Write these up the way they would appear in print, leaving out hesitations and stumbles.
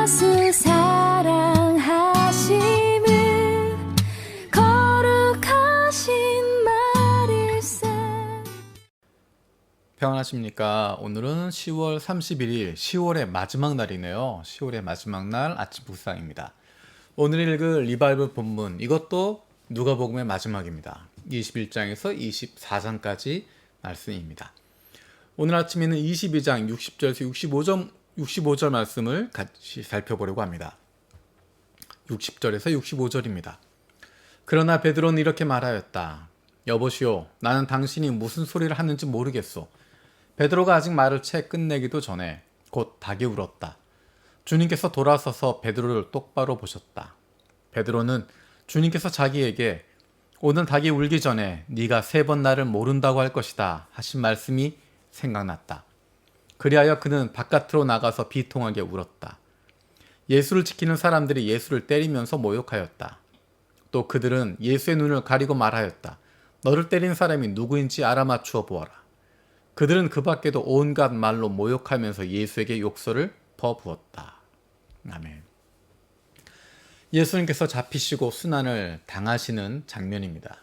예수 사랑하심은 거룩하신 말일세. 평안하십니까? 오늘은 10월 31일 10월의 마지막 날이네요. 10월의 마지막 날 아침 묵상입니다. 오늘 읽을 리바이벌 본문, 이것도 누가복음의 마지막입니다. 21장에서 24장까지 말씀입니다. 오늘 아침에는 22장 60절에서 65절 말씀을 같이 살펴보려고 합니다. 60절에서 65절입니다. 그러나 베드로는 이렇게 말하였다. 여보시오, 나는 당신이 무슨 소리를 하는지 모르겠소. 베드로가 아직 말을 채 끝내기도 전에 곧 닭이 울었다. 주님께서 돌아서서 베드로를 똑바로 보셨다. 베드로는 주님께서 자기에게 오늘 닭이 울기 전에 네가 3번 나를 모른다고 할 것이다 하신 말씀이 생각났다. 그리하여 그는 바깥으로 나가서 비통하게 울었다. 예수를 지키는 사람들이 예수를 때리면서 모욕하였다. 또 그들은 예수의 눈을 가리고 말하였다. 너를 때린 사람이 누구인지 알아맞추어 보아라. 그들은 그 밖에도 온갖 말로 모욕하면서 예수에게 욕설을 퍼부었다. 아멘. 예수님께서 잡히시고 순환을 당하시는 장면입니다.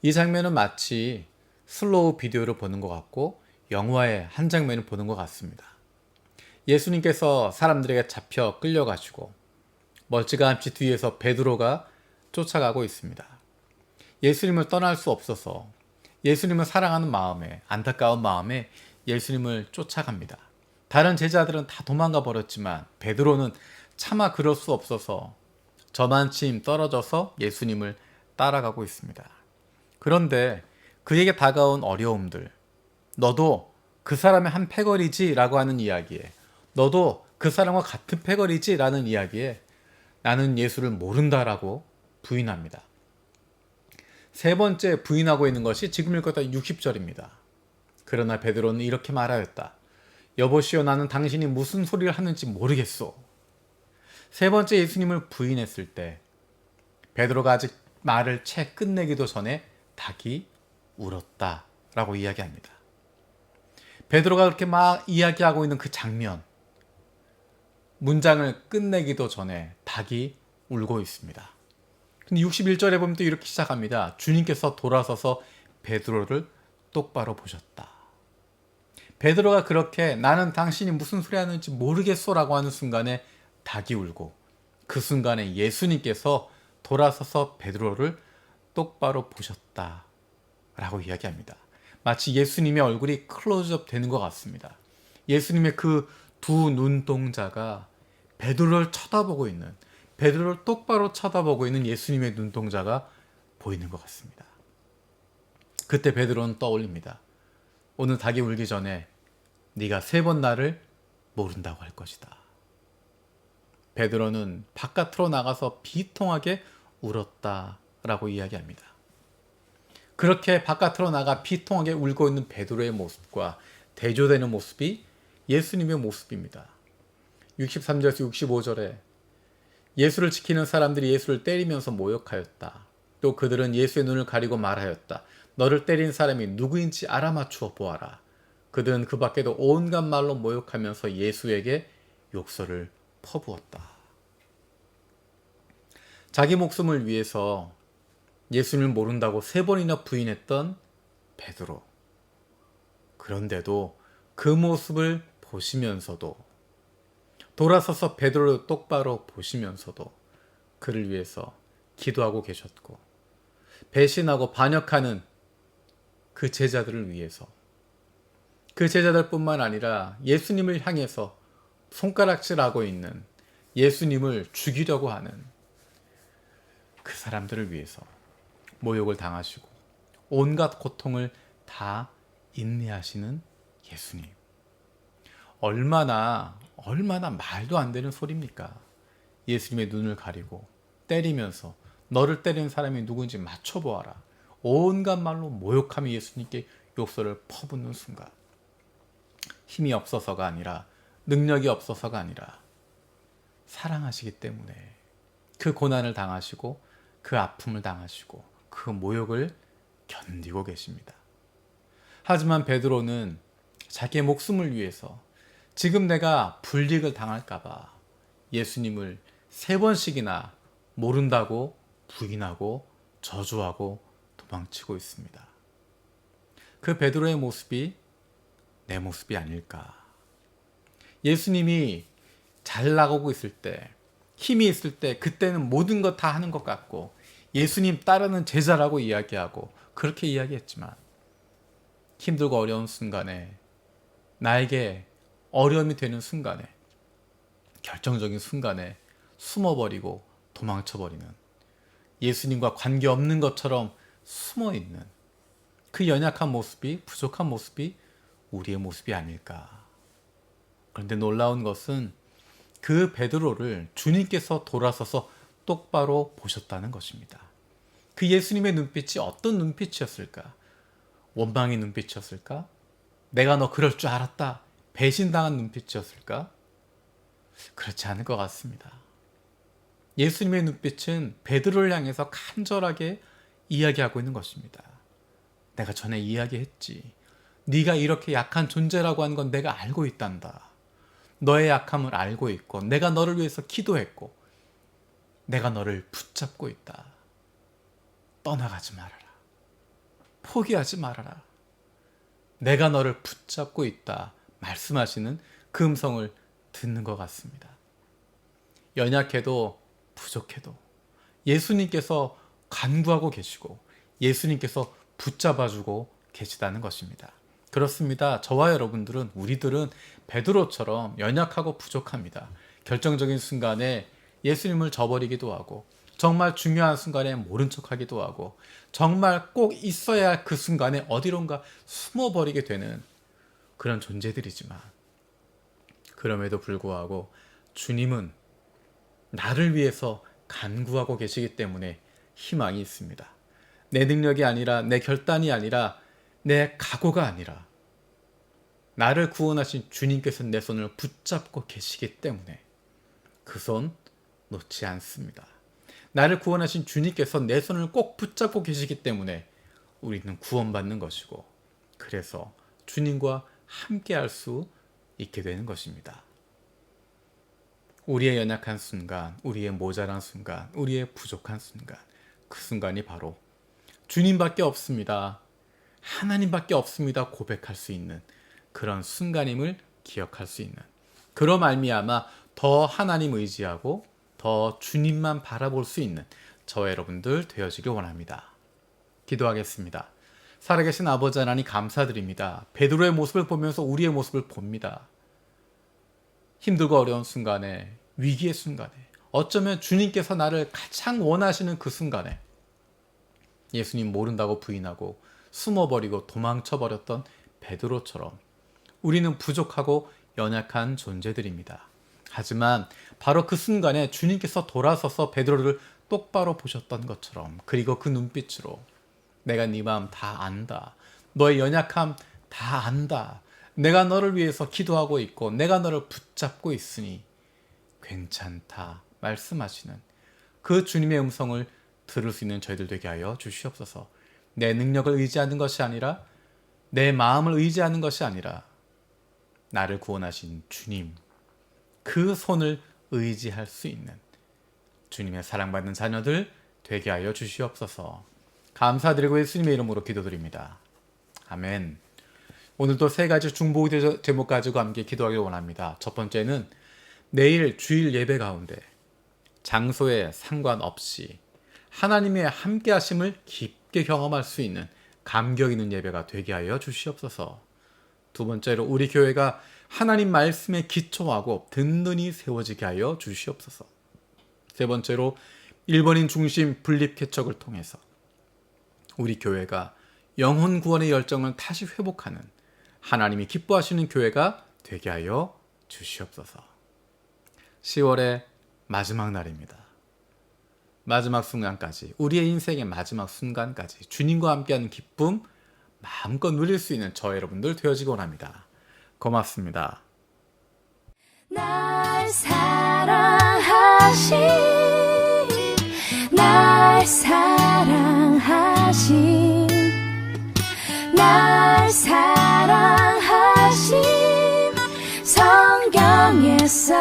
이 장면은 마치 슬로우 비디오를 보는 것 같고 영화의 한 장면을 보는 것 같습니다. 예수님께서 사람들에게 잡혀 끌려가시고 멀찌감치 뒤에서 베드로가 쫓아가고 있습니다. 예수님을 떠날 수 없어서 예수님을 사랑하는 마음에, 안타까운 마음에 예수님을 쫓아갑니다. 다른 제자들은 다 도망가 버렸지만 베드로는 차마 그럴 수 없어서 저만침 떨어져서 예수님을 따라가고 있습니다. 그런데 그에게 다가온 어려움들, 너도 그 사람의 한 패거리지 라고 하는 이야기에, 너도 그 사람과 같은 패거리지 라는 이야기에 나는 예수를 모른다라고 부인합니다. 세 번째 부인하고 있는 것이 지금 읽었다 60절입니다. 그러나 베드로는 이렇게 말하였다. 여보시오, 나는 당신이 무슨 소리를 하는지 모르겠소. 세 번째 예수님을 부인했을 때 베드로가 아직 말을 채 끝내기도 전에 닭이 울었다 라고 이야기합니다. 베드로가 그렇게 막 이야기하고 있는 그 장면, 문장을 끝내기도 전에 닭이 울고 있습니다. 근데 61절에 보면 또 이렇게 시작합니다. 주님께서 돌아서서 베드로를 똑바로 보셨다. 베드로가 그렇게 나는 당신이 무슨 소리 하는지 모르겠소라고 하는 순간에 닭이 울고, 그 순간에 예수님께서 돌아서서 베드로를 똑바로 보셨다 라고 이야기합니다. 마치 예수님의 얼굴이 클로즈업 되는 것 같습니다. 예수님의 그 두 눈동자가 베드로를 쳐다보고 있는, 베드로를 똑바로 쳐다보고 있는 예수님의 눈동자가 보이는 것 같습니다. 그때 베드로는 떠올립니다. 오늘 닭이 울기 전에 네가 3번 나를 모른다고 할 것이다. 베드로는 바깥으로 나가서 비통하게 울었다라고 이야기합니다. 그렇게 바깥으로 나가 비통하게 울고 있는 베드로의 모습과 대조되는 모습이 예수님의 모습입니다. 63절에서 65절에 예수를 지키는 사람들이 예수를 때리면서 모욕하였다. 또 그들은 예수의 눈을 가리고 말하였다. 너를 때린 사람이 누구인지 알아맞추어 보아라. 그들은 그 밖에도 온갖 말로 모욕하면서 예수에게 욕설을 퍼부었다. 자기 목숨을 위해서 예수님을 모른다고 3번이나 부인했던 베드로. 그런데도 그 모습을 보시면서도, 돌아서서 베드로를 똑바로 보시면서도 그를 위해서 기도하고 계셨고, 배신하고 반역하는 그 제자들을 위해서, 그 제자들뿐만 아니라 예수님을 향해서 손가락질하고 있는, 예수님을 죽이려고 하는 그 사람들을 위해서 모욕을 당하시고 온갖 고통을 다 인내하시는 예수님. 얼마나 말도 안 되는 소리입니까? 예수님의 눈을 가리고 때리면서 너를 때린 사람이 누군지 맞춰보아라. 온갖 말로 모욕하며 예수님께 욕설을 퍼붓는 순간, 힘이 없어서가 아니라, 능력이 없어서가 아니라 사랑하시기 때문에 그 고난을 당하시고 그 아픔을 당하시고 그 모욕을 견디고 계십니다. 하지만 베드로는 자기의 목숨을 위해서 지금 내가 불이익을 당할까봐 예수님을 3번씩이나 모른다고 부인하고 저주하고 도망치고 있습니다. 그 베드로의 모습이 내 모습이 아닐까. 예수님이 잘 나가고 있을 때, 힘이 있을 때, 그때는 모든 것 다 하는 것 같고 예수님 따르는 제자라고 이야기하고 그렇게 이야기했지만 힘들고 어려운 순간에, 나에게 어려움이 되는 순간에, 결정적인 순간에 숨어버리고 도망쳐버리는, 예수님과 관계없는 것처럼 숨어있는 그 연약한 모습이, 부족한 모습이 우리의 모습이 아닐까. 그런데 놀라운 것은 그 베드로를 주님께서 돌아서서 똑바로 보셨다는 것입니다. 그 예수님의 눈빛이 어떤 눈빛이었을까? 원망의 눈빛이었을까? 내가 너 그럴 줄 알았다, 배신당한 눈빛이었을까? 그렇지 않을 것 같습니다. 예수님의 눈빛은 베드로를 향해서 간절하게 이야기하고 있는 것입니다. 내가 전에 이야기했지. 네가 이렇게 약한 존재라고 하는 건 내가 알고 있단다. 너의 약함을 알고 있고 내가 너를 위해서 기도했고 내가 너를 붙잡고 있다. 떠나가지 말아라. 포기하지 말아라. 내가 너를 붙잡고 있다 말씀하시는 그 음성을 듣는 것 같습니다. 연약해도 부족해도 예수님께서 간구하고 계시고 예수님께서 붙잡아주고 계시다는 것입니다. 그렇습니다. 저와 여러분들은, 우리들은 베드로처럼 연약하고 부족합니다. 결정적인 순간에 예수님을 저버리기도 하고, 정말 중요한 순간에 모른 척하기도 하고, 정말 꼭 있어야 할 그 순간에 어디론가 숨어버리게 되는 그런 존재들이지만, 그럼에도 불구하고 주님은 나를 위해서 간구하고 계시기 때문에 희망이 있습니다. 내 능력이 아니라, 내 결단이 아니라, 내 각오가 아니라 나를 구원하신 주님께서 내 손을 붙잡고 계시기 때문에 그 손 놓지 않습니다. 나를 구원하신 주님께서 내 손을 꼭 붙잡고 계시기 때문에 우리는 구원받는 것이고, 그래서 주님과 함께 할 수 있게 되는 것입니다. 우리의 연약한 순간, 우리의 모자란 순간, 우리의 부족한 순간, 그 순간이 바로 주님밖에 없습니다, 하나님밖에 없습니다 고백할 수 있는 그런 순간임을 기억할 수 있는, 그로 말미암아 더 하나님 의지하고 더 주님만 바라볼 수 있는 저와 여러분들 되어지길 원합니다. 기도하겠습니다. 살아계신 아버지 하나님 감사드립니다. 베드로의 모습을 보면서 우리의 모습을 봅니다. 힘들고 어려운 순간에, 위기의 순간에, 어쩌면 주님께서 나를 가장 원하시는 그 순간에 예수님 모른다고 부인하고 숨어버리고 도망쳐버렸던 베드로처럼 우리는 부족하고 연약한 존재들입니다. 하지만 바로 그 순간에 주님께서 돌아서서 베드로를 똑바로 보셨던 것처럼, 그리고 그 눈빛으로 내가 네 마음 다 안다, 너의 연약함 다 안다, 내가 너를 위해서 기도하고 있고 내가 너를 붙잡고 있으니 괜찮다 말씀하시는 그 주님의 음성을 들을 수 있는 저희들 되게 하여 주시옵소서. 내 능력을 의지하는 것이 아니라, 내 마음을 의지하는 것이 아니라 나를 구원하신 주님, 그 손을 의지할 수 있는 주님의 사랑받는 자녀들 되게 하여 주시옵소서. 감사드리고 예수님의 이름으로 기도드립니다. 아멘. 오늘도 3가지 중보 제목 가지고 함께 기도하길 원합니다. 첫 번째는 내일 주일 예배 가운데 장소에 상관없이 하나님의 함께 하심을 깊게 경험할 수 있는 감격 있는 예배가 되게 하여 주시옵소서. 두 번째로 우리 교회가 하나님 말씀에 기초하고 든든히 세워지게 하여 주시옵소서. 세 번째로 일본인 중심 분립 개척을 통해서 우리 교회가 영혼 구원의 열정을 다시 회복하는 하나님이 기뻐하시는 교회가 되게 하여 주시옵소서. 10월의 마지막 날입니다. 마지막 순간까지, 우리의 인생의 마지막 순간까지 주님과 함께하는 기쁨 마음껏 누릴 수 있는 저 여러분들 되어지기 원합니다. 고맙습니다. 날 사랑하신 날 사랑하신 날 사랑하신 성경에서